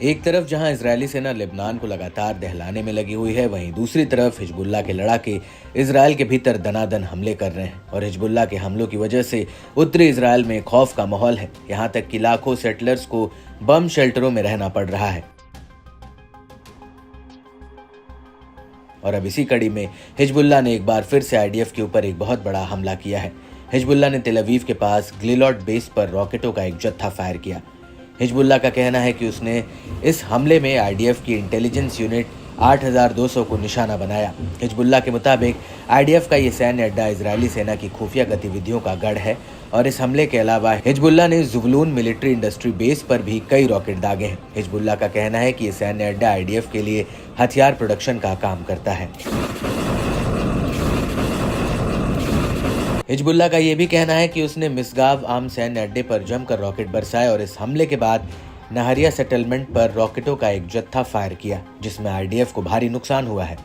एक तरफ जहां इजरायली सेना लेबनान को लगातार दहलाने में लगी हुई है, वहीं दूसरी तरफ हिजबुल्लाह के लड़ाके इजरायल के भीतर दनादन हमले कर रहे हैं और हिजबुल्लाह के हमलों की वजह से उत्तरी इजरायल में खौफ का माहौल है। यहां तक कि लाखों सेटलर्स को बम शेल्टरों में रहना पड़ रहा है। और अब इसी कड़ी में हिजबुल्लाह ने एक बार फिर से आईडीएफ के ऊपर एक बहुत बड़ा हमला किया है। हिजबुल्लाह ने तेल अवीव के पास ग्लिलॉड बेस पर रॉकेटों का एक जत्था फायर किया। हिजबुल्लाह का कहना है कि उसने इस हमले में आईडीएफ की इंटेलिजेंस यूनिट 8200 को निशाना बनाया। हिजबुल्लाह के मुताबिक आईडीएफ का ये सैन्य अड्डा इजरायली सेना की खुफिया गतिविधियों का गढ़ है और इस हमले के अलावा हिजबुल्लाह ने ज़ुवलून मिलिट्री इंडस्ट्री बेस पर भी कई रॉकेट दागे हैं। हिजबुल्लाह का कहना है कि ये सैन्य अड्डा आईडीएफ के लिए हथियार प्रोडक्शन का काम करता है। हिजबुल्लाह का यह भी कहना है कि उसने मिसगाव आम सैन्य अड्डे पर जमकर रॉकेट बरसाए और इस हमले के बाद नहरिया सेटलमेंट पर रॉकेटों का एक जत्था फायर किया, जिसमें आईडीएफ को भारी नुकसान हुआ है।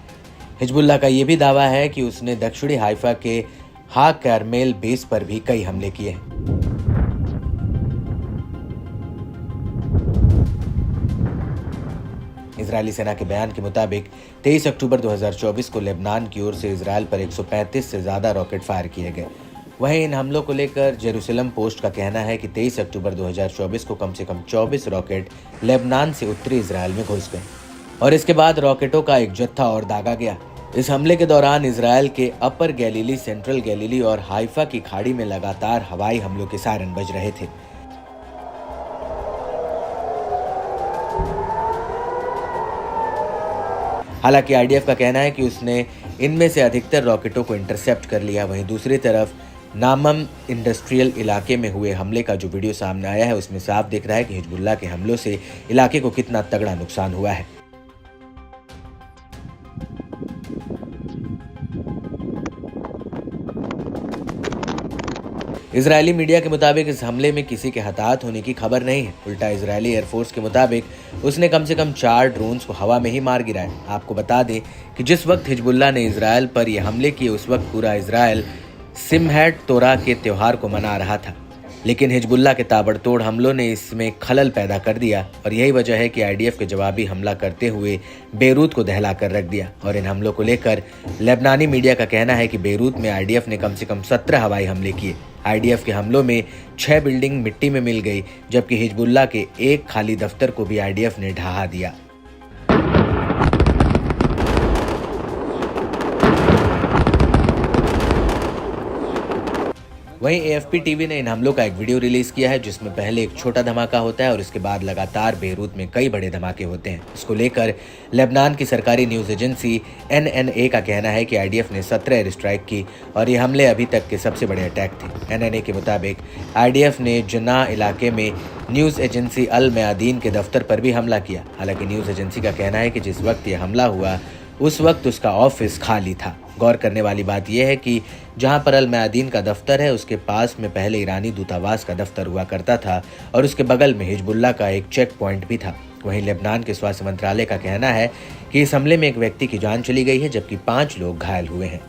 हिजबुल्लाह का यह भी दावा है कि उसने दक्षिणी हाइफा के हा कैरमेल बेस पर भी कई हमले किए हैं। इजरायली सेना के बयान के मुताबिक 23 अक्टूबर 2024 को लेबनान की ओर से इजरायल पर 135 से ज्यादा रॉकेट फायर किए गए। वहीं इन हमलों को लेकर जेरूसलम पोस्ट का कहना है कि 23 अक्टूबर 2024 को कम से कम 24 रॉकेट लेबनान से उत्तरी इजरायल में घुस गए और इसके बाद रॉकेटों का एक जत्था और दागा गया। इस हमले के दौरान इजरायल के अपर गैलीली, सेंट्रल गैलीली और हाइफा की खाड़ी में लगातार हवाई हमलों के सायरन बज रहे थे। हालांकि आईडीएफ का कहना है कि उसने इनमें से अधिकतर रॉकेटों को इंटरसेप्ट कर लिया। वहीं दूसरी तरफ नामम इंडस्ट्रियल इलाके में हुए हमले का जो वीडियो सामने आया है, उसमें साफ दिख रहा है कि हिजबुल्लाह के हमलों से इलाके को कितना तगड़ा नुकसान हुआ है। इजरायली मीडिया के मुताबिक इस हमले में किसी के हताहत होने की खबर नहीं है। उल्टा इजरायली एयरफोर्स के मुताबिक उसने कम से कम 4 ड्रोन्स को हवा में ही मार गिराया। आपको बता दें कि जिस वक्त हिजबुल्लाह ने इजरायल पर यह हमले किए, उस वक्त पूरा इजरायल सिमहैट तोरा के त्योहार को मना रहा था, लेकिन हिजबुल्लाह के ताबड़तोड़ हमलों ने इसमें खलल पैदा कर दिया और यही वजह है कि आईडीएफ के जवाबी हमला करते हुए बेरूत को दहला कर रख दिया। और इन हमलों को लेकर लेबनानी मीडिया का कहना है कि बेरूत में आईडीएफ ने कम से कम 17 हवाई हमले किए। आईडीएफ के हमलों में 6 बिल्डिंग मिट्टी में मिल गई, जबकि हिजबुल्लाह के एक खाली दफ्तर को भी आईडीएफ ने ढहा दिया। वहीं एएफपी टीवी ने इन हमलों का एक वीडियो रिलीज किया है, जिसमें पहले एक छोटा धमाका होता है और इसके बाद लगातार बेरूत में कई बड़े धमाके होते हैं। इसको लेकर लेबनान की सरकारी न्यूज एजेंसी एनएनए का कहना है कि आईडीएफ ने 17 एयर स्ट्राइक की और ये हमले अभी तक के सबसे बड़े अटैक थे। एनएनए के मुताबिक आईडीएफ ने जन्ना इलाके में न्यूज एजेंसी अल मयादीन के दफ्तर पर भी हमला किया। हालांकि न्यूज एजेंसी का कहना है कि जिस वक्त यह हमला हुआ, उस वक्त उसका ऑफिस खाली था। गौर करने वाली बात यह है कि जहां पर अल मयादीन का दफ्तर है, उसके पास में पहले ईरानी दूतावास का दफ्तर हुआ करता था और उसके बगल में हिजबुल्लाह का एक चेक पॉइंट भी था। वहीं लेबनान के स्वास्थ्य मंत्रालय का कहना है कि इस हमले में एक व्यक्ति की जान चली गई है, जबकि 5 लोग घायल हुए हैं।